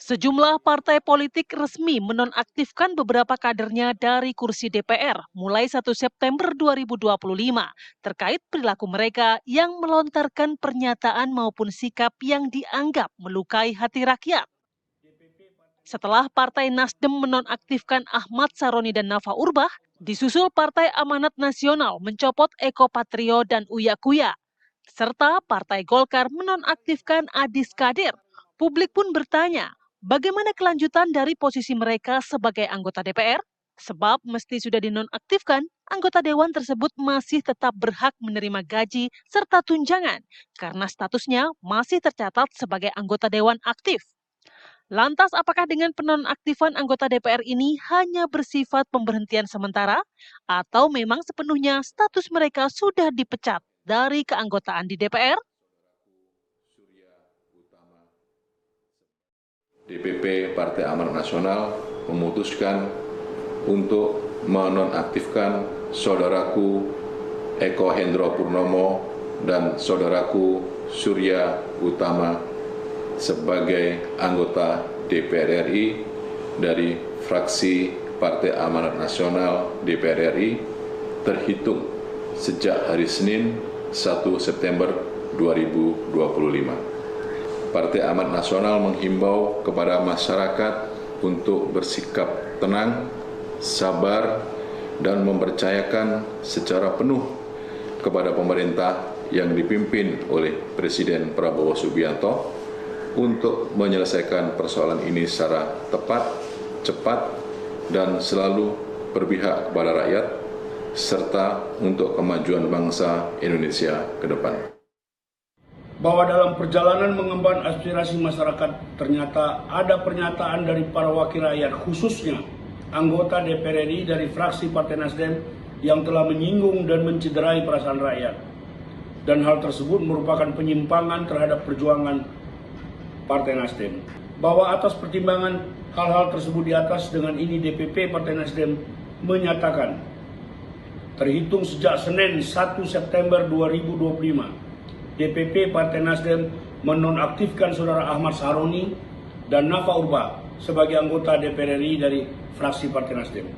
Sejumlah partai politik resmi menonaktifkan beberapa kadernya dari kursi DPR mulai 1 September 2025 terkait perilaku mereka yang melontarkan pernyataan maupun sikap yang dianggap melukai hati rakyat. Setelah Partai Nasdem menonaktifkan Ahmad Saroni dan Nafa Urbah, disusul Partai Amanat Nasional mencopot Eko Patrio dan Uya Kuya, serta Partai Golkar menonaktifkan Adis Kadir. Publik pun bertanya, bagaimana kelanjutan dari posisi mereka sebagai anggota DPR? Sebab mesti sudah dinonaktifkan, anggota dewan tersebut masih tetap berhak menerima gaji serta tunjangan karena statusnya masih tercatat sebagai anggota dewan aktif. Lantas apakah dengan penonaktifan anggota DPR ini hanya bersifat pemberhentian sementara atau memang sepenuhnya status mereka sudah dipecat dari keanggotaan di DPR? DPP Partai Amanat Nasional memutuskan untuk menonaktifkan saudaraku Eko Hendro Purnomo dan saudaraku Surya Utama sebagai anggota DPR RI dari fraksi Partai Amanat Nasional DPR RI terhitung sejak hari Senin 1 September 2025. Partai Amanat Nasional menghimbau kepada masyarakat untuk bersikap tenang, sabar, dan mempercayakan secara penuh kepada pemerintah yang dipimpin oleh Presiden Prabowo Subianto untuk menyelesaikan persoalan ini secara tepat, cepat, dan selalu berpihak kepada rakyat, serta untuk kemajuan bangsa Indonesia ke depan. Bahwa dalam perjalanan mengemban aspirasi masyarakat ternyata ada pernyataan dari para wakil rakyat, khususnya anggota DPR RI dari fraksi Partai Nasdem yang telah menyinggung dan mencederai perasaan rakyat. Dan hal tersebut merupakan penyimpangan terhadap perjuangan Partai Nasdem. Bahwa atas pertimbangan hal-hal tersebut di atas, dengan ini DPP Partai Nasdem menyatakan terhitung sejak Senin 1 September 2025 DPP Partai Nasdem menonaktifkan saudara Ahmad Saroni dan Nafa Urbah sebagai anggota DPR RI dari fraksi Partai Nasdem.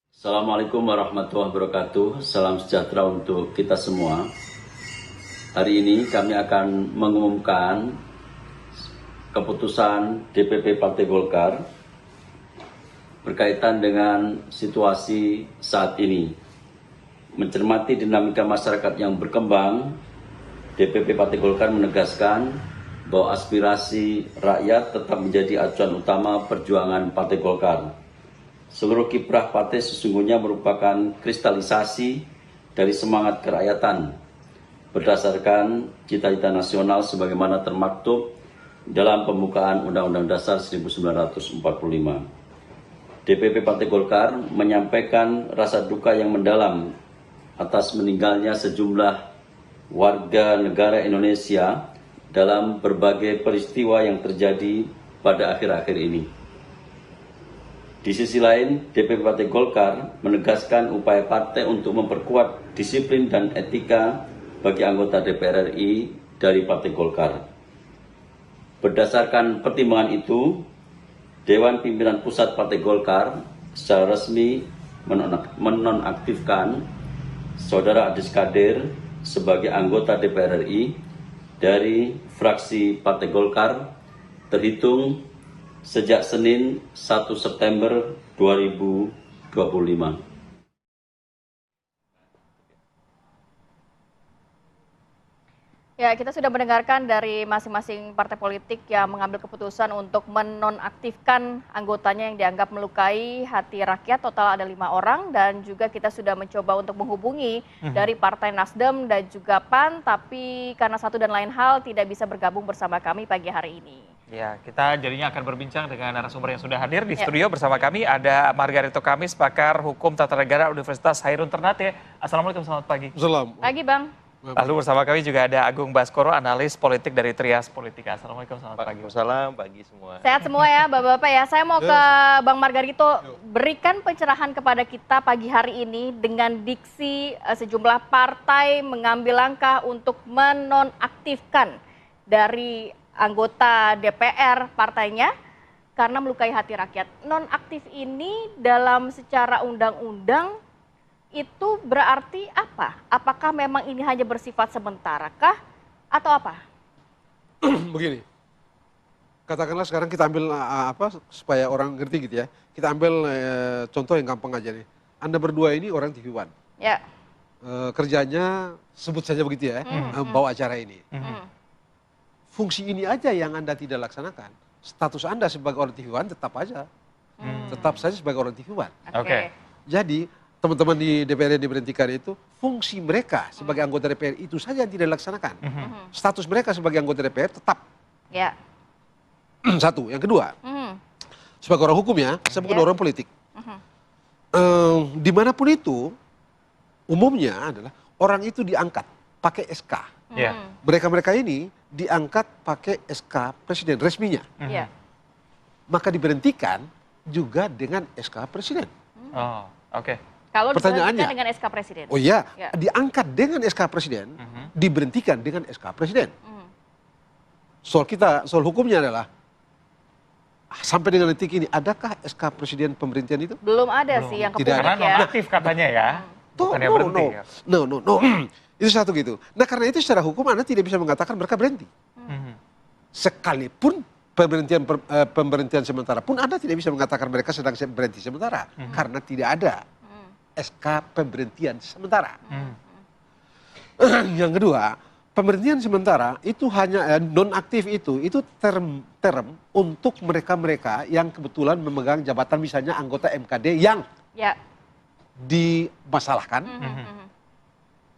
Assalamualaikum warahmatullahi wabarakatuh. Salam sejahtera untuk kita semua. Hari ini kami akan mengumumkan keputusan DPP Partai Golkar berkaitan dengan situasi saat ini. Mencermati dinamika masyarakat yang berkembang, DPP Partai Golkar menegaskan bahwa aspirasi rakyat tetap menjadi acuan utama perjuangan Partai Golkar. Seluruh kiprah partai sesungguhnya merupakan kristalisasi dari semangat kerakyatan berdasarkan cita-cita nasional sebagaimana termaktub dalam pembukaan Undang-Undang Dasar 1945. DPP Partai Golkar menyampaikan rasa duka yang mendalam atas meninggalnya sejumlah warga negara Indonesia dalam berbagai peristiwa yang terjadi pada akhir-akhir ini. Di sisi lain, DPP Partai Golkar menegaskan upaya partai untuk memperkuat disiplin dan etika bagi anggota DPR RI dari Partai Golkar. Berdasarkan pertimbangan itu, Dewan Pimpinan Pusat Partai Golkar secara resmi menonaktifkan Saudara Adis Kadir sebagai anggota DPR RI dari fraksi Partai Golkar terhitung sejak Senin 1 September 2025. Ya, kita sudah mendengarkan dari masing-masing partai politik yang mengambil keputusan untuk menonaktifkan anggotanya yang dianggap melukai hati rakyat. Total ada 5 orang, dan juga kita sudah mencoba untuk menghubungi dari Partai Nasdem dan juga PAN, tapi karena satu dan lain hal tidak bisa bergabung bersama kami pagi hari ini. Ya, kita jadinya akan berbincang dengan narasumber yang sudah hadir di studio bersama kami. Ada Margarito Kamis, pakar hukum tata negara Universitas Hairun Ternate. Assalamualaikum, selamat pagi. Assalamualaikum. Pagi, Bang. Lalu bersama kami juga ada Agung Baskoro, analis politik dari Trias Politika. Assalamualaikum, selamat pagi. Waalaikumsalam, pagi semua. Sehat semua ya Bapak-Bapak ya. Saya mau ke Bang Margarito, berikan pencerahan kepada kita pagi hari ini dengan diksi sejumlah partai mengambil langkah untuk menonaktifkan dari anggota DPR partainya karena melukai hati rakyat. Nonaktif ini dalam secara undang-undang itu berarti apa? Apakah memang ini hanya bersifat sementara kah atau apa? Begini, katakanlah sekarang kita ambil supaya orang ngerti gitu ya. Kita ambil contoh yang gampang aja nih. Anda berdua ini orang TV One. Ya. Kerjanya sebut saja begitu ya, bawa acara ini. Fungsi ini aja yang Anda tidak laksanakan. Status Anda sebagai orang TV One tetap aja. Tetap saja sebagai orang TV One. Oke. Jadi teman-teman di DPR yang diberhentikan itu, fungsi mereka sebagai anggota DPR itu saja yang tidak dilaksanakan. Status mereka sebagai anggota DPR tetap. Ya. Satu. Yang kedua, sebagai orang hukum ya, saya bukan orang politik. Dimanapun itu, umumnya adalah orang itu diangkat pakai SK. Ya. Mereka-mereka ini diangkat pakai SK presiden resminya. Ya. Maka diberhentikan juga dengan SK presiden. Oh, oke. Kalau Pertanyaannya, diberhentikan dengan SK Presiden. Oh iya, Ya. diangkat dengan SK presiden, diberhentikan dengan SK presiden. Soal hukumnya adalah, sampai dengan detik ini, adakah SK presiden pemberhentian itu? Belum ada sih yang ke Tidak publik ada. Karena ya. nonaktif katanya ya. Bukannya berhenti ya. No. Itu satu gitu. Nah karena itu secara hukum Anda tidak bisa mengatakan mereka berhenti. Sekalipun pemberhentian sementara pun Anda tidak bisa mengatakan mereka sedang berhenti sementara. Karena tidak ada SK pemberhentian sementara. Yang kedua, pemberhentian sementara itu hanya nonaktif itu term untuk mereka-mereka yang kebetulan memegang jabatan misalnya anggota MKD yang Ya. dimasalahkan,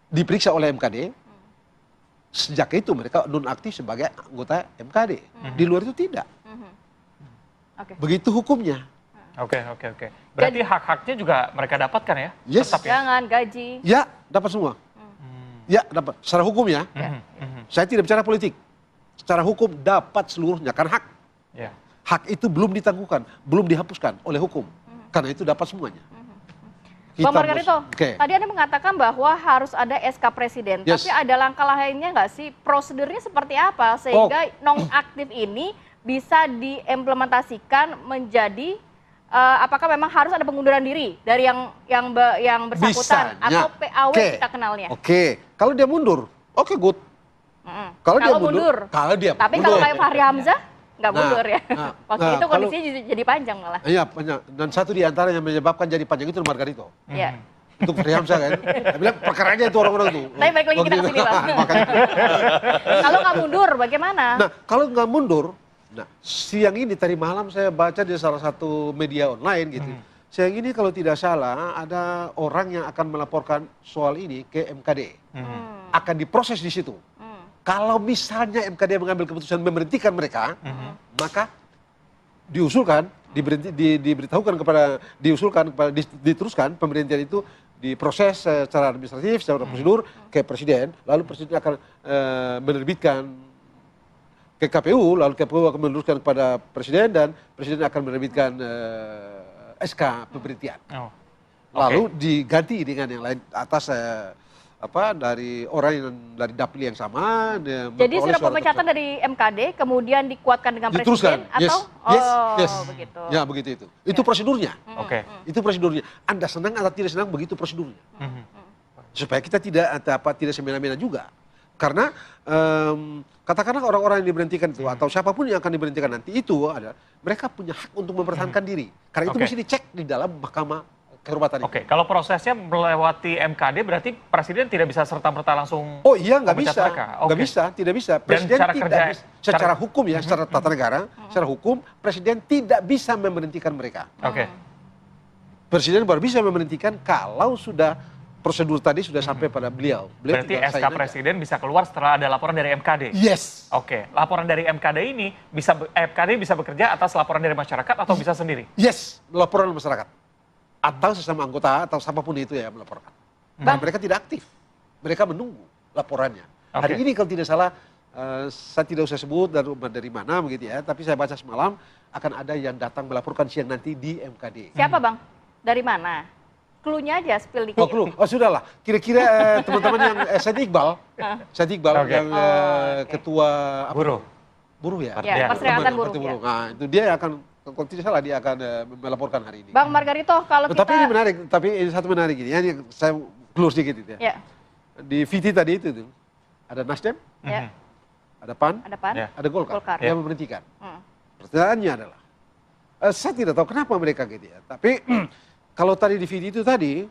diperiksa oleh MKD, sejak itu mereka nonaktif sebagai anggota MKD. Di luar itu tidak. Oke. Begitu hukumnya. Oke. Berarti hak-haknya juga mereka dapatkan ya? Yes. Tetap ya? Jangan gaji. Ya, dapat semua. Ya, dapat. Secara hukum ya. Saya tidak bicara politik. Secara hukum dapat seluruhnya, kan hak. Ya. Hak itu belum ditangguhkan, belum dihapuskan oleh hukum. Karena itu dapat semuanya. Bang Margarito, Oke. tadi Anda mengatakan bahwa harus ada SK Presiden. Yes. Tapi ada langkah lainnya nggak sih? Prosedurnya seperti apa sehingga nonaktif ini bisa diimplementasikan menjadi apakah memang harus ada pengunduran diri dari yang bersangkutan Bisanya. atau PAW Oke. kita kenalnya? Oke, kalau dia mundur, oke good. Kalau dia mundur, kalau dia Tapi mundur. kalau kayak Fahri Hamzah nggak Nah, mundur ya. Waktu itu kalau- kondisinya jadi panjang malah. Iya, banyak. Dan satu di antara yang menyebabkan jadi panjang itu Margarito. Ya. Untuk Fahri Hamzah kan. Dia bilang perkaranya itu orang-orang itu. Tapi balik lagi kita ke sini, Bang. Makanya. Kalau nggak mundur bagaimana? Nah, kalau nggak mundur, nah siang ini tadi malam saya baca di salah satu media online gitu. Siang ini kalau tidak salah ada orang yang akan melaporkan soal ini ke MKD. Akan diproses di situ. Kalau misalnya MKD mengambil keputusan memberhentikan mereka, maka diteruskan pemberhentian itu diproses secara administratif, secara prosedur ke presiden, lalu presiden akan menerbitkan ke KPU, lalu KPU akan meneruskan kepada presiden dan presiden akan menerbitkan SK pemberhentian. Oh. Lalu diganti dengan yang lain atas dari orang yang dari dapil yang sama. Jadi surat pemecatan dari MKD kemudian dikuatkan dengan diteruskan. presiden atau Yes. begitu. Ya begitu itu. Itu prosedurnya. Oke. Itu prosedurnya. Anda senang atau tidak senang begitu prosedurnya. Supaya kita tidak semena-mena juga. Karena katakanlah orang-orang yang diberhentikan itu atau siapapun yang akan diberhentikan nanti itu adalah mereka punya hak untuk mempertahankan diri. Karena itu mesti dicek di dalam mahkamah kehormatan Oke, itu. kalau prosesnya melewati MKD berarti presiden tidak bisa serta-merta langsung Oh iya, nggak memecat bisa, mereka. nggak Oke. bisa, tidak bisa. Dan Presiden cara tidak kerja- bisa, secara hukum ya, secara tata negara, secara hukum presiden tidak bisa memberhentikan mereka. Oke. Presiden baru bisa memberhentikan kalau sudah prosedur tadi sudah sampai pada beliau. Beliau Berarti tinggal SK sign aja. presiden bisa keluar setelah ada laporan dari MKD. Yes. Oke, laporan dari MKD ini MKD bisa bekerja atas laporan dari masyarakat atau bisa sendiri? Yes, laporan masyarakat. Atau sesama anggota atau siapapun itu ya melaporkan. Dan mereka tidak aktif. Mereka menunggu laporannya. Hari ini kalau tidak salah, saya tidak usah sebut dari mana begitu ya, tapi saya baca semalam akan ada yang datang melaporkan siang nanti di MKD. Siapa Bang? Dari mana? Clue-nya aja spill dikit. Oh, clue. Oh sudahlah. Kira-kira teman-teman yang Said Iqbal Oke. yang ketua apa? Buruh. buruh ya. Ya, Perserikatan Buruh. Partai Ya. Nah, itu dia yang akan, kalau tidak salah dia akan melaporkan hari ini. Bang Margarito, kalau kita... Tapi ini menarik, tapi ini satu menarik ini, ya, ini saya close dikit itu ya. Ya, Di VT tadi itu tuh, ada Nasdem, ya, ada PAN, ada PAN, Ya. ada Golkar, Golkar. yang memberhentikan. Hmm. Pertanyaannya adalah, saya tidak tahu kenapa mereka gitu ya, tapi kalau tadi di VT itu tadi,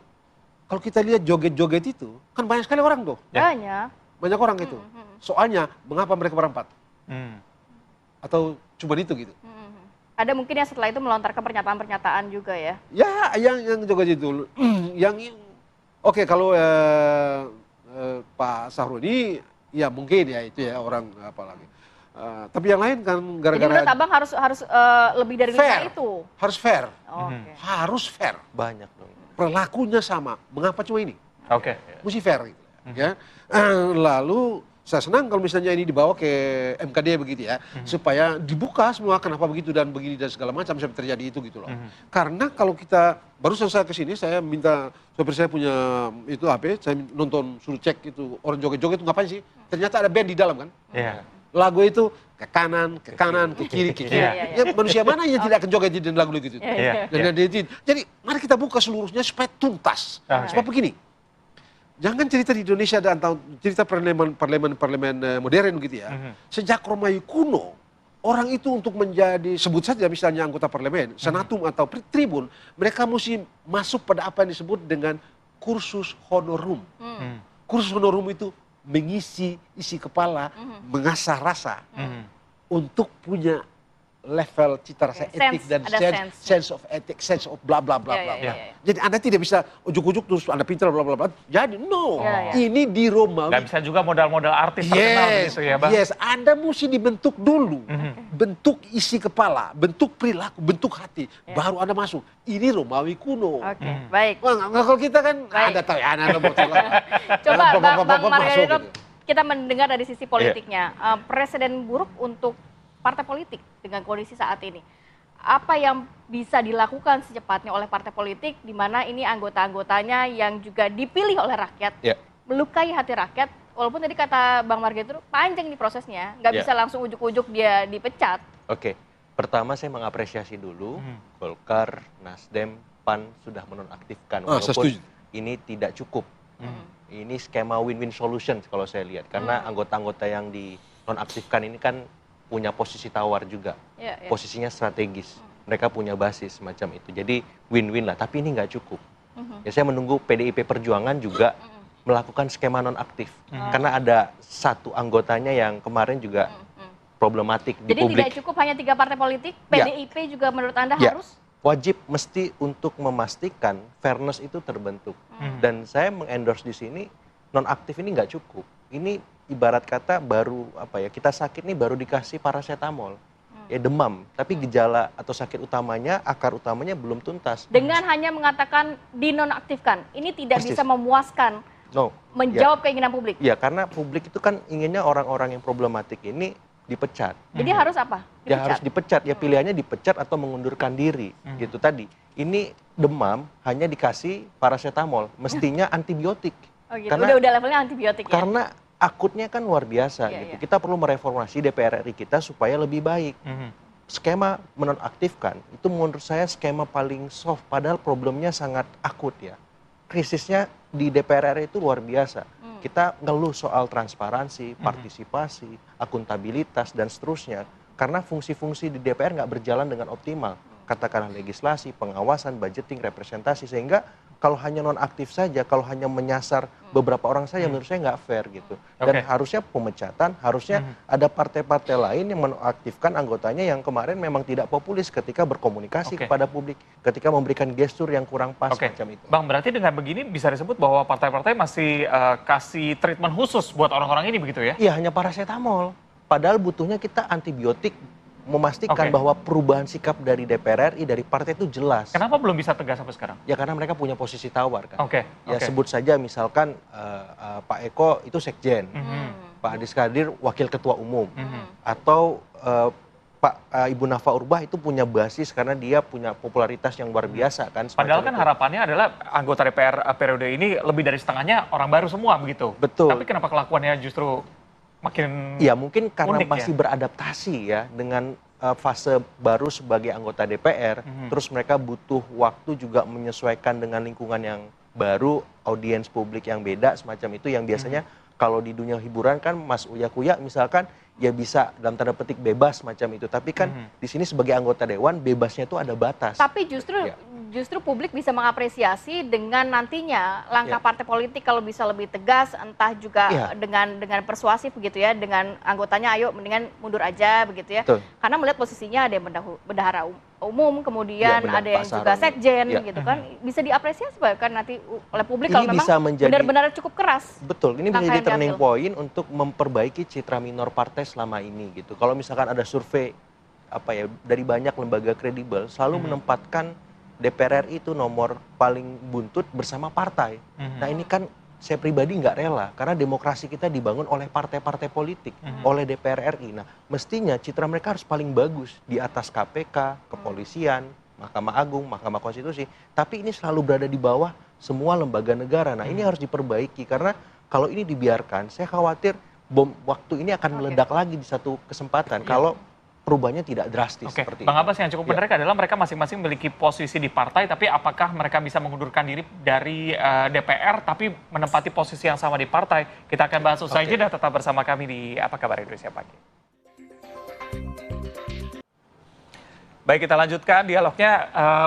kalau kita lihat joget-joget itu, kan banyak sekali orang tuh, Banyak. banyak orang itu. Soalnya, mengapa mereka berempat? Hmm. Atau cuma itu gitu? Ada mungkin yang setelah itu melontarkan pernyataan-pernyataan juga ya. Ya, yang joget itu, yang oke kalau Pak Sahroni, ya mungkin ya itu ya orang apa lagi. Tapi yang lain kan Jadi gara-gara menurut abang harus lebih dari 5 fair, itu. harus fair, Oke. harus fair. Banyak dong. Perilakunya sama. Mengapa cuma ini? Oke. Mesti fair gitu. Ya. Lalu saya senang kalau misalnya ini dibawa ke MKD begitu ya, supaya dibuka semua kenapa begitu dan begini dan segala macam sampai terjadi itu gitu loh. Karena kalau kita barusan saya ke sini, saya minta sopir saya punya itu HP, saya nonton suruh cek itu orang joget-joget itu ngapain sih? Ternyata ada band di dalam kan. Iya. Lagu itu ke kanan, ke kiri, ke kiri. Iya. Ya, manusia mana yang tidak akan joget di lagu gitu? Iya. Jadi mari kita buka seluruhnya supaya tuntas. Oke. Sebab begini, jangan cerita di Indonesia atau cerita parlemen modern gitu ya. Sejak Romawi kuno, orang itu untuk menjadi, sebut saja misalnya anggota parlemen, senatum atau tribun, mereka mesti masuk pada apa yang disebut dengan kursus honorum. Kursus honorum itu mengisi isi kepala, mengasah rasa untuk punya level cita rasa Oke, etik sense, dan ada sense of etik, sense of bla bla bla Ya, bla. ya, ya, ya. Jadi Anda tidak bisa ujuk-ujuk terus Anda pintar bla bla bla. Jadi no, Ya, ya. ini di Romawi. Nggak bisa juga modal-modal artis terkenal gitu ya, Bang? Yes, Anda mesti dibentuk dulu. Bentuk isi kepala, bentuk perilaku, bentuk hati. Baru Anda masuk. Ini Romawi kuno. Oke, baik. Wah, kalau kita kan, Baik. Anda tahu ya, Anda bocil lah. Coba Bang Masuk Margarito, gitu. kita mendengar dari sisi politiknya. Presiden buruk untuk partai politik dengan kondisi saat ini. Apa yang bisa dilakukan secepatnya oleh partai politik di mana ini anggota-anggotanya yang juga dipilih oleh rakyat, Ya. melukai hati rakyat, walaupun tadi kata Bang Margarito panjang nih prosesnya, nggak Ya. bisa langsung ujuk-ujuk dia dipecat. Oke, pertama saya mengapresiasi dulu Golkar, Nasdem, PAN sudah menonaktifkan Ah, saya walaupun setuju. ini tidak cukup. Ini skema win-win solution kalau saya lihat karena anggota-anggota yang dinonaktifkan ini kan punya posisi tawar juga, Ya, ya. posisinya strategis. Mereka punya basis semacam itu. Jadi win-win lah, tapi ini nggak cukup. Ya saya menunggu PDIP Perjuangan juga melakukan skema nonaktif karena ada satu anggotanya yang kemarin juga problematik di Jadi publik. tidak cukup hanya 3 partai politik, Ya. PDIP juga menurut Anda Ya. harus? Wajib mesti untuk memastikan fairness itu terbentuk. Dan saya mengendorse di sini nonaktif ini nggak cukup. Ini ibarat kata baru apa ya, kita sakit nih baru dikasih paracetamol. Ya demam, tapi gejala atau sakit utamanya, akar utamanya belum tuntas. Dengan hanya mengatakan dinonaktifkan, ini tidak Persis. bisa memuaskan, No. menjawab keinginan publik. Ya karena publik itu kan inginnya orang-orang yang problematik ini dipecat. Jadi harus apa? Ya harus dipecat, ya pilihannya dipecat atau mengundurkan diri, gitu tadi. Ini demam hanya dikasih paracetamol, mestinya antibiotik. Oh gitu. Karena Udah levelnya antibiotik ya. karena akutnya kan luar biasa Iya, gitu. iya. Kita perlu mereformasi DPR RI kita supaya lebih baik. Skema menonaktifkan itu menurut saya skema paling soft padahal problemnya sangat akut ya. Krisisnya di DPR RI itu luar biasa. Kita ngeluh soal transparansi, partisipasi, akuntabilitas dan seterusnya karena fungsi-fungsi di DPR nggak berjalan dengan optimal. Katakanlah legislasi, pengawasan, budgeting, representasi sehingga kalau hanya nonaktif saja, kalau hanya menyasar beberapa orang saja menurut saya nggak fair gitu. Dan Oke. harusnya pemecatan, harusnya ada partai-partai lain yang menonaktifkan anggotanya yang kemarin memang tidak populis ketika berkomunikasi Oke. kepada publik, ketika memberikan gestur yang kurang pas Oke, macam itu. Bang, berarti dengan begini bisa disebut bahwa partai-partai masih kasih treatment khusus buat orang-orang ini begitu ya? Iya, hanya paracetamol. Padahal butuhnya kita antibiotik memastikan Oke. bahwa perubahan sikap dari DPR RI, dari partai itu jelas. Kenapa belum bisa tegas sampai sekarang? Ya karena mereka punya posisi tawar kan. Oke, Ya oke. sebut saja misalkan Pak Eko itu sekjen, Pak Adis Kadir wakil ketua umum, atau Ibu Nafa Urbah itu punya basis karena dia punya popularitas yang luar biasa kan. Padahal semacam kan itu. harapannya adalah anggota DPR periode ini lebih dari setengahnya orang baru semua begitu. Betul. Tapi kenapa kelakuannya justru makin Ya mungkin karena unik masih beradaptasi ya dengan fase baru sebagai anggota DPR, terus mereka butuh waktu juga menyesuaikan dengan lingkungan yang baru, audiens publik yang beda, semacam itu yang biasanya kalau di dunia hiburan kan Mas Uya Kuya misalkan ya bisa dalam tanda petik bebas macam itu, tapi kan di sini sebagai anggota dewan bebasnya itu ada batas. Tapi justru publik bisa mengapresiasi dengan nantinya langkah partai politik kalau bisa lebih tegas, entah juga dengan persuasif begitu ya, dengan anggotanya ayo mendingan mundur aja begitu ya. Betul. Karena melihat posisinya ada yang bendahara umum, kemudian benar, ada Pak yang juga Saroni. sekjen gitu kan, bisa diapresiasi bahkan nanti oleh publik Ini kalau memang bisa menjadi- benar-benar cukup keras. Betul, ini bisa langkah jadi yang turning diambil. point untuk memperbaiki citra minor partai selama ini gitu. Kalau misalkan ada survei dari banyak lembaga kredibel selalu menempatkan DPR RI itu nomor paling buntut bersama partai. Nah ini kan saya pribadi nggak rela karena demokrasi kita dibangun oleh partai-partai politik, oleh DPR RI. Nah mestinya citra mereka harus paling bagus di atas KPK, kepolisian, Mahkamah Agung, Mahkamah Konstitusi. Tapi ini selalu berada di bawah semua lembaga negara. Nah ini harus diperbaiki karena kalau ini dibiarkan, saya khawatir bom waktu ini akan meledak lagi di satu kesempatan kalau perubahannya tidak drastis Oke, seperti Bang itu. Abbas, yang cukup menarik adalah mereka masing-masing memiliki posisi di partai, tapi apakah mereka bisa mengundurkan diri dari DPR, tapi menempati posisi yang sama di partai? Kita akan bahas usai jeda, tetap bersama kami di Apa Kabar Indonesia Pagi. Baik, kita lanjutkan dialognya,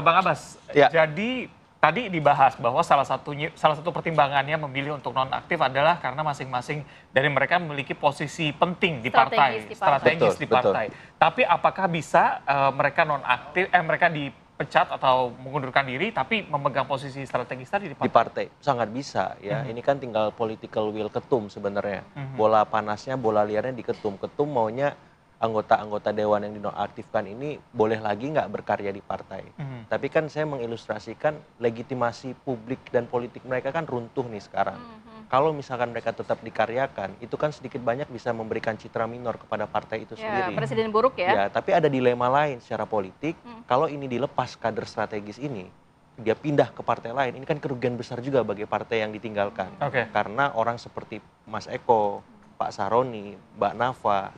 Bang Abbas. Ya. Jadi tadi dibahas bahwa salah satu pertimbangannya memilih untuk nonaktif adalah karena masing-masing dari mereka memiliki posisi penting di partai, strategis di Betul, partai. Tapi apakah bisa mereka nonaktif, mereka dipecat atau mengundurkan diri, tapi memegang posisi strategis tadi di Di partai? partai sangat bisa ya. Ini kan tinggal political will ketum sebenarnya. Bola panasnya, bola liarnya di ketum. Ketum maunya anggota-anggota dewan yang dinonaktifkan ini boleh lagi nggak berkarya di partai. Tapi kan saya mengilustrasikan legitimasi publik dan politik mereka kan runtuh nih sekarang. Kalau misalkan mereka tetap dikaryakan, itu kan sedikit banyak bisa memberikan citra minor kepada partai itu Ya, sendiri. presiden buruk ya. Ya, tapi ada dilema lain secara politik. Kalau ini dilepas kader strategis ini, dia pindah ke partai lain, ini kan kerugian besar juga bagi partai yang ditinggalkan. Oke. Karena orang seperti Mas Eko, Pak Saroni, Mbak Nafa,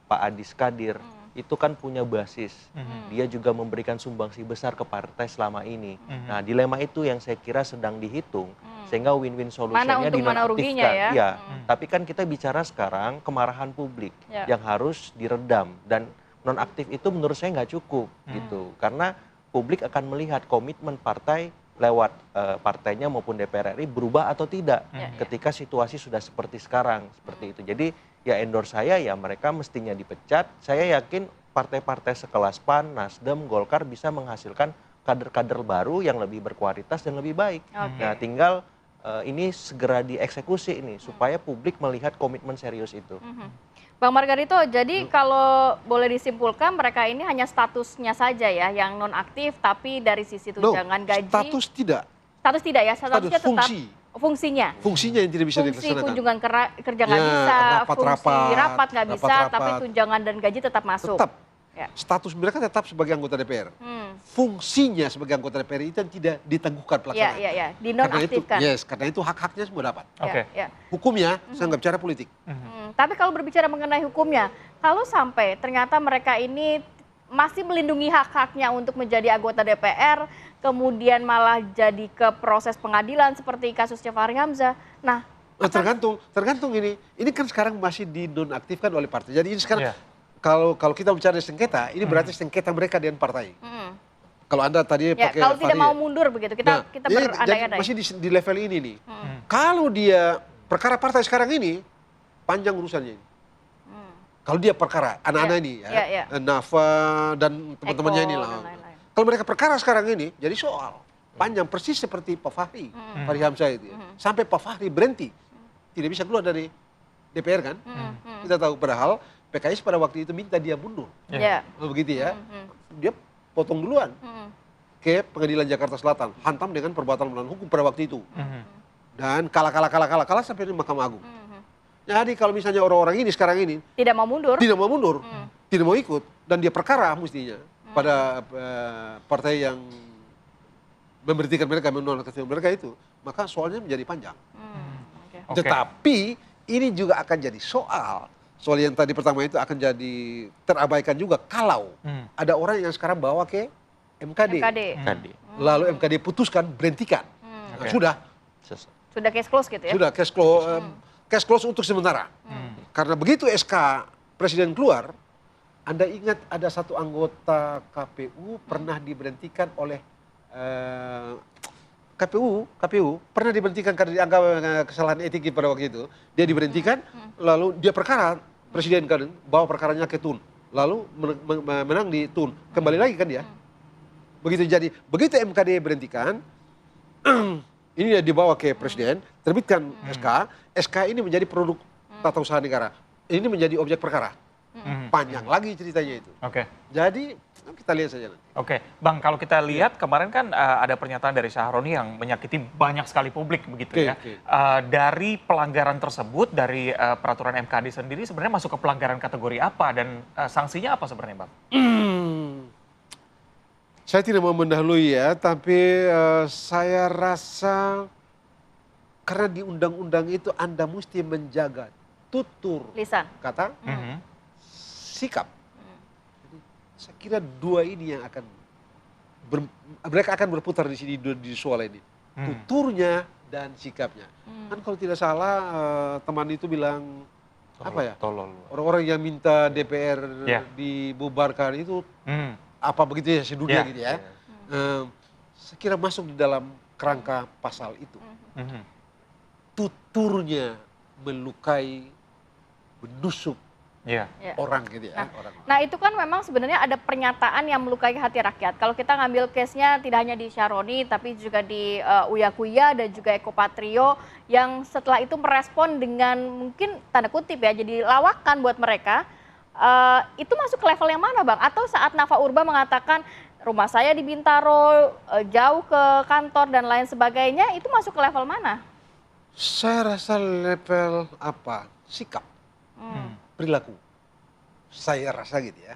Pak Adis Kadir, itu kan punya basis. Dia juga memberikan sumbangsi besar ke partai selama ini. Nah, dilema itu yang saya kira sedang dihitung, sehingga win-win solusinya Mana untung, mana ruginya ya. Iya, tapi kan kita bicara sekarang kemarahan publik yang harus diredam, dan nonaktif itu menurut saya nggak cukup gitu, karena publik akan melihat komitmen partai lewat partainya maupun DPR RI berubah atau tidak ketika situasi sudah seperti sekarang, seperti itu. Jadi ya endorse saya ya mereka mestinya dipecat. Saya yakin partai-partai sekelas PAN, Nasdem, Golkar bisa menghasilkan kader-kader baru yang lebih berkualitas dan lebih baik. Nah tinggal ini segera dieksekusi ini supaya publik melihat komitmen serius itu. Bang Margarito, jadi kalau boleh disimpulkan mereka ini hanya statusnya saja ya yang nonaktif, tapi dari sisi tunjangan gaji. Status tidak. Status tidak ya, statusnya tetap fungsi. Fungsinya. Fungsinya yang tidak bisa Fungsi dilaksanakan. kunjungan kerja nggak Ya, bisa, rapat-rapat, fungsi rapat nggak bisa, rapat-rapat. tapi tunjangan dan gaji tetap masuk. Tetap. Ya. Status mereka tetap sebagai anggota DPR. Fungsinya sebagai anggota DPR itu yang tidak ditangguhkan pelaksanaan. Ya, dinonaktifkan. Karena itu hak-haknya semua dapat. Oke. Ya. Hukumnya, saya nggak bicara politik. Tapi kalau berbicara mengenai hukumnya, kalau sampai ternyata mereka ini masih melindungi hak-haknya untuk menjadi anggota DPR, kemudian malah jadi ke proses pengadilan seperti kasusnya Fahri Hamzah. Nah, Tergantung ini. Ini kan sekarang masih dinonaktifkan oleh partai. Jadi ini sekarang kalau kita bicara sengketa, ini berarti sengketa mereka dengan partai. Kalau Anda tadi ya, pakai kalau tidak Fahri- mau mundur begitu, kita jadi berandai-andai. masih di level ini nih. Kalau dia perkara partai sekarang ini panjang urusannya ini. Kalau dia perkara anak-anak ini ya, Nafa dan teman-temannya Eko ini dan lah. lain-lain. Kalau mereka perkara sekarang ini jadi soal panjang persis seperti Pak Fahri, Fahri Hamzah itu ya. Sampai Pak Fahri berhenti, tidak bisa keluar dari DPR kan? Kita tahu padahal PKS pada waktu itu minta dia mundur, Ya. begitu ya. Dia potong duluan ke Pengadilan Jakarta Selatan, hantam dengan perbuatan melawan hukum pada waktu itu, dan kalah sampai di Mahkamah Agung. Jadi kalau misalnya orang-orang ini sekarang ini Tidak mau mundur. tidak mau mundur, tidak mau ikut, dan dia perkara mestinya pada partai yang memberhentikan mereka, menonaktifkan mereka itu, maka soalnya menjadi panjang. Oke. Oke. Tetapi ini juga akan jadi soal soal yang tadi pertama itu akan jadi terabaikan juga kalau ada orang yang sekarang bawa ke MKD. Lalu MKD putuskan berhentikan. Nah, sudah case close gitu ya? Sudah case close untuk sementara. Karena begitu SK Presiden keluar, Anda ingat ada satu anggota KPU pernah diberhentikan oleh KPU pernah diberhentikan karena dianggap kesalahan etik pada waktu itu. Dia diberhentikan, lalu dia perkara, Presiden kan bawa perkaranya ke TUN. Lalu menang di TUN. Kembali lagi kan dia. Begitu jadi, begitu MKD berhentikan, ini dia dibawa ke Presiden, terbitkan SK ini menjadi produk tata usaha negara. Ini menjadi objek perkara. Panjang lagi ceritanya itu. Jadi kita lihat saja nanti. Bang, kalau kita lihat kemarin kan ada pernyataan dari Syahroni yang menyakiti banyak sekali publik begitu ya. Dari pelanggaran tersebut, dari peraturan MKD sendiri sebenarnya masuk ke pelanggaran kategori apa dan sanksinya apa sebenarnya, Bang? Saya tidak mau mendahului ya, tapi saya rasa karena di undang-undang itu Anda mesti menjaga tutur lisan, kata, sikap. Jadi, saya kira dua ini yang akan mereka akan berputar di sini di soal ini, tuturnya dan sikapnya. Kan kalau tidak salah teman itu bilang apa ya? Tolol. Orang-orang yang minta DPR dibubarkan itu apa begitu ya sedunia gitu ya. Saya kira masuk di dalam kerangka pasal itu. Tuturnya melukai, menusuk orang gitu ya. Nah itu kan memang sebenarnya ada pernyataan yang melukai hati rakyat. Kalau kita ngambil case-nya tidak hanya di Syahroni tapi juga di Uya Kuya dan juga Eko Patrio yang setelah itu merespon dengan mungkin tanda kutip ya jadi lawakan buat mereka. Itu masuk ke level yang mana, Bang? Atau saat Nafa Urba mengatakan rumah saya di Bintaro, jauh ke kantor dan lain sebagainya, itu masuk ke level mana? Saya rasa level apa? Sikap, perilaku. Saya rasa gitu ya.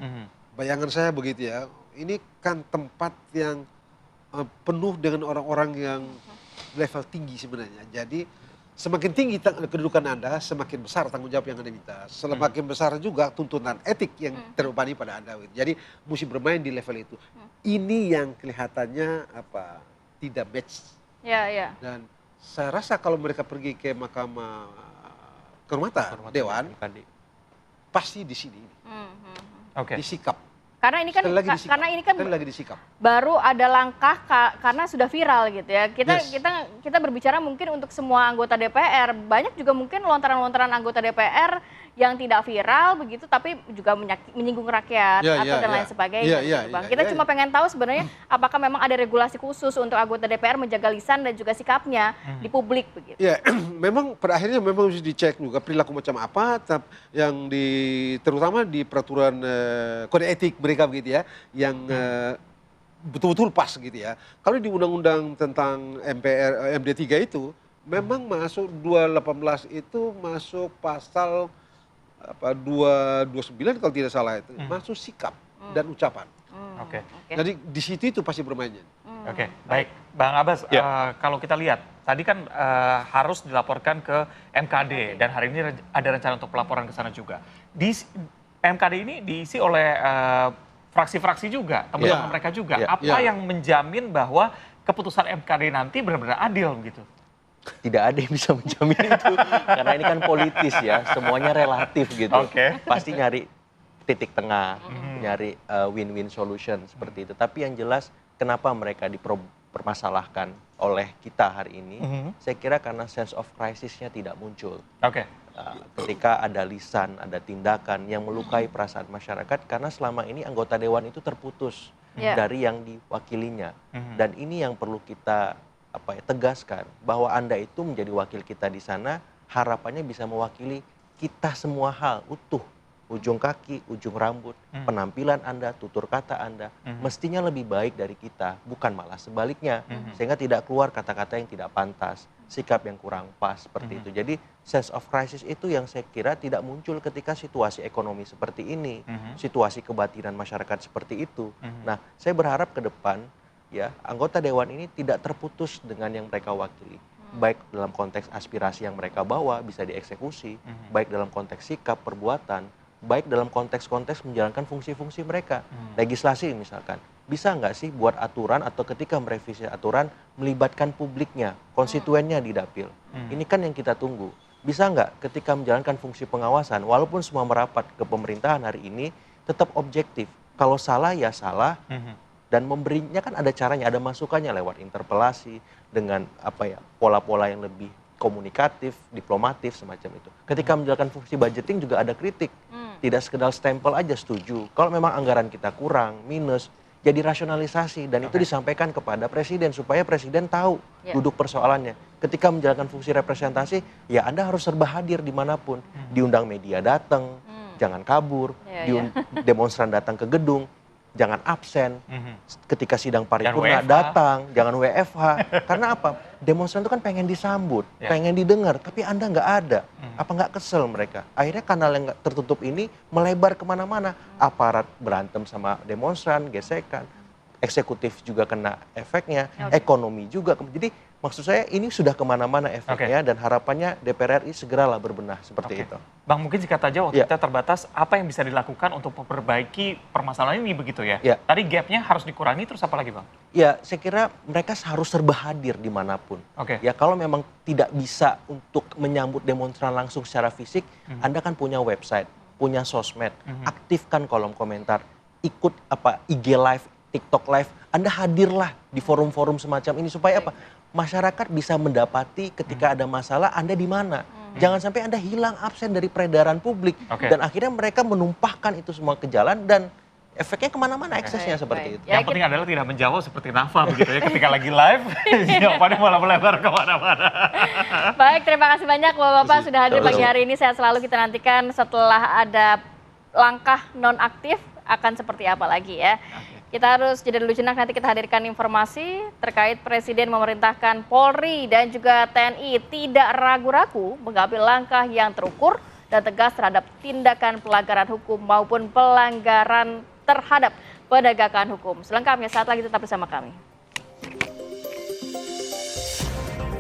Bayangan saya begitu ya. Ini kan tempat yang penuh dengan orang-orang yang level tinggi sebenarnya. Jadi semakin tinggi kedudukan Anda, semakin besar tanggung jawab yang Anda minta. Semakin besar juga tuntutan etik yang terbebani pada Anda. Jadi mesti bermain di level itu. Ini yang kelihatannya tidak match. Dan saya rasa kalau mereka pergi ke Mahkamah Kehormatan Dewan, pasti di sini. Di sikap. Karena ini kan lagi disikap. Baru ada langkah karena sudah viral gitu ya. Kita berbicara mungkin untuk semua anggota DPR, banyak juga mungkin lontaran-lontaran anggota DPR yang tidak viral begitu tapi juga menyinggung rakyat atau dan lain sebagainya gitu, Bang. Kita cuma pengen tahu sebenarnya apakah memang ada regulasi khusus untuk anggota DPR menjaga lisan dan juga sikapnya di publik begitu. Ya, memang pada akhirnya memang harus dicek juga perilaku macam apa yang terutama di peraturan kode etik mereka begitu ya, yang betul-betul pas gitu ya. Kalau di undang-undang tentang MD3 itu memang masuk 218 itu masuk pasal 229 kalau tidak salah itu masuk sikap dan ucapan. Jadi di situ itu pasti bermainnya. Baik, Bang Abbas, kalau kita lihat tadi kan harus dilaporkan ke MKD dan hari ini ada rencana untuk pelaporan ke sana juga. Di MKD ini diisi oleh fraksi-fraksi juga, teman-teman mereka juga. Apa yang menjamin bahwa keputusan MKD nanti benar-benar adil gitu? Tidak ada yang bisa menjamin itu, karena ini kan politis ya, semuanya relatif gitu. Pasti nyari titik tengah, nyari win-win solution seperti itu. Tapi yang jelas kenapa mereka dipermasalahkan oleh kita hari ini, saya kira karena sense of crisis-nya tidak muncul. Ketika ada lisan, ada tindakan yang melukai perasaan masyarakat, karena selama ini anggota dewan itu terputus dari yang diwakilinya. Dan ini yang perlu kita tegaskan, bahwa Anda itu menjadi wakil kita di sana, harapannya bisa mewakili kita semua hal utuh, ujung kaki, ujung rambut, penampilan Anda, tutur kata Anda, mestinya lebih baik dari kita, bukan malah sebaliknya, sehingga tidak keluar kata-kata yang tidak pantas, sikap yang kurang pas seperti itu. Jadi sense of crisis itu yang saya kira tidak muncul ketika situasi ekonomi seperti ini, situasi kebatinan masyarakat seperti itu. Nah, saya berharap ke depan ya anggota dewan ini tidak terputus dengan yang mereka wakili. baik dalam konteks aspirasi yang mereka bawa bisa dieksekusi, baik dalam konteks sikap, perbuatan, baik dalam konteks-konteks menjalankan fungsi-fungsi mereka. Legislasi misalkan, bisa nggak sih buat aturan atau ketika merevisi aturan melibatkan publiknya, konstituennya di dapil. Ini kan yang kita tunggu. Bisa nggak ketika menjalankan fungsi pengawasan, walaupun semua merapat ke pemerintahan hari ini, tetap objektif. Kalau salah ya salah, dan memberinya kan ada caranya, ada masukannya lewat interpelasi dengan pola-pola yang lebih komunikatif, diplomatif semacam itu. Ketika menjalankan fungsi budgeting juga ada kritik. Tidak sekedar stempel aja setuju. Kalau memang anggaran kita kurang, minus, jadi rasionalisasi dan itu disampaikan kepada presiden supaya presiden tahu duduk persoalannya. Ketika menjalankan fungsi representasi, ya Anda harus serba hadir dimanapun. Diundang media datang, jangan kabur, demonstran datang ke gedung, jangan absen, ketika sidang paripurna datang, jangan WFH. Karena apa? Demonstran itu kan pengen disambut, pengen didengar, tapi Anda nggak ada. Apa nggak kesel mereka? Akhirnya kanal yang tertutup ini melebar kemana-mana. Aparat berantem sama demonstran, gesekan, eksekutif juga kena efeknya, ekonomi juga. Jadi maksud saya ini sudah kemana-mana efeknya dan harapannya DPR RI segeralah berbenah seperti itu. Bang, mungkin singkat saja waktu kita terbatas, apa yang bisa dilakukan untuk memperbaiki permasalahan ini begitu ya? Tadi gapnya harus dikurangi, terus apa lagi Bang? Ya, saya kira mereka harus serba hadir dimanapun. Ya, kalau memang tidak bisa untuk menyambut demonstran langsung secara fisik, Anda kan punya website, punya sosmed, aktifkan kolom komentar, ikut IG Live, TikTok Live, Anda hadirlah di forum-forum semacam ini supaya apa? Masyarakat bisa mendapati ketika ada masalah Anda di mana. Jangan sampai Anda hilang absen dari peredaran publik. Dan akhirnya mereka menumpahkan itu semua ke jalan dan efeknya kemana-mana eksesnya seperti itu. Yang penting adalah tidak menjawab seperti Nafa begitu ya ketika lagi live, jawabannya malah melebar kemana-mana. Baik, terima kasih banyak Bapak-Bapak sudah hadir pagi hari ini. Sehat selalu, kita nantikan setelah ada langkah nonaktif akan seperti apa lagi ya. Kita harus jeda dulu jenak, nanti kita hadirkan informasi terkait Presiden memerintahkan Polri dan juga TNI tidak ragu-ragu mengambil langkah yang terukur dan tegas terhadap tindakan pelanggaran hukum maupun pelanggaran terhadap penegakan hukum. Selengkapnya saat lagi tetap bersama kami.